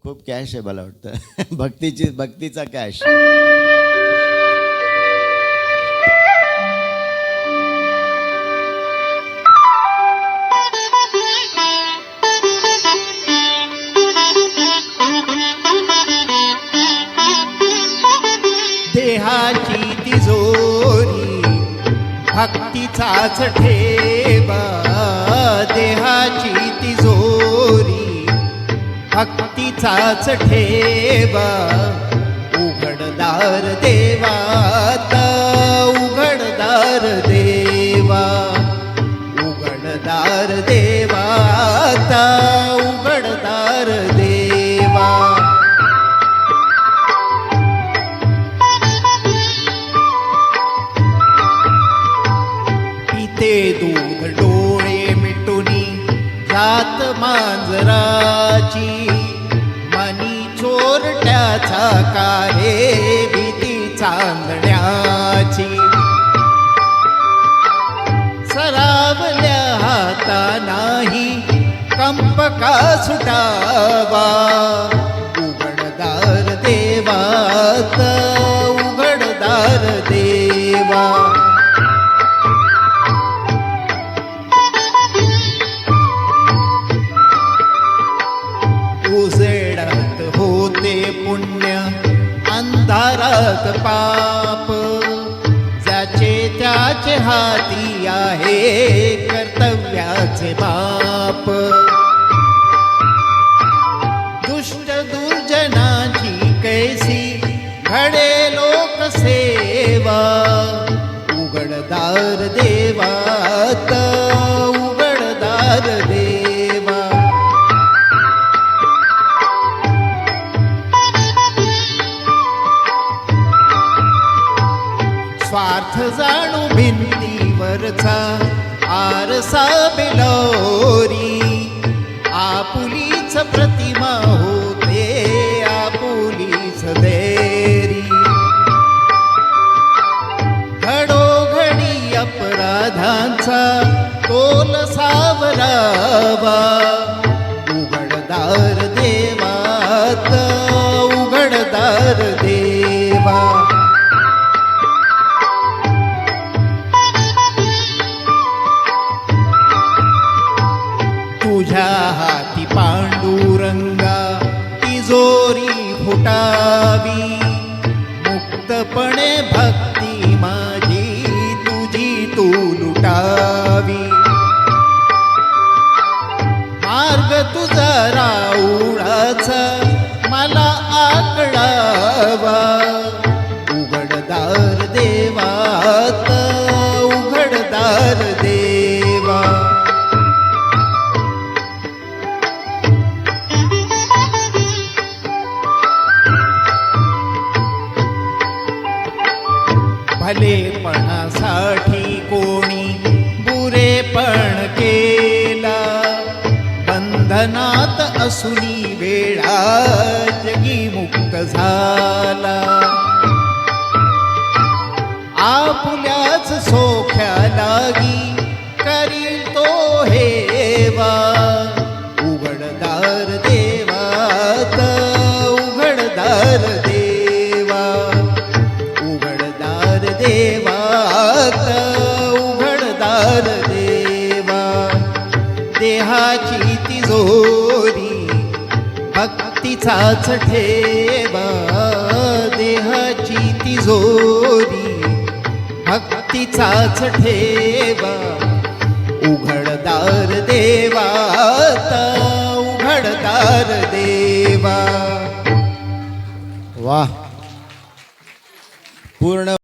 खूप कॅश आहे मला वाटतं भक्तीचा कॅश. देहाची तिजोरी भक्तीचाच ठेवा, देहाची तिजोरी भक्तीचाच ठेवा. उघडदार देवाता उघडदार देवा, उघडदार देवाता उघडदार देवा. पिते दूध डोळे मिटुनी जात मांजराची, मनी चोरट्याचा कारे भीती चांदण्याची. सरावल्या हाता नाही कंप का सुटावा, उघडदार देवाता उघडदार देवा. उजेडात होते पुण्य अंधारात पाप, ज्याचे त्याचे हाती आहे कर्तव्याचे बाप. दुष्ट दुर्जनाची कैसी घडे लोकसेवा, उघडदार देवात उघडदार देवा. स्वार्थ जाणू भिंतीवरचा आरसा बिलोरी, आपुलीच प्रतिमा होते आपुलीच देरी. घडोघडी अपराधांचा तोल सावरावा, उघडदार देवात उघडदार देवा. तुझ्या हाती पांडुरंगा तिजोरी फुटावी, मुक्तपणे भक्ती माझी तुझी तू लुटावी. मार्ग तुझा राऊळाचा मला आकडावा, उघडदार देवात उघडदार देवा. भलेपणासाठी कोणी बुरेपण केला, बंधनात असुनी वेळा जगी मुक्त झाला. आपुल्याच सोख्या लागी करील तो हेवा, उघडदार देवात उघडदार देवा. उघडदार देवात उघडदार देवा. देहाची तिजोरी भक्तीचाच ठेवा, देहाची तिजोरी भक्तीचाच ठेवा. उघडदार देवात उघडदार देवा. वाह. पूर्ण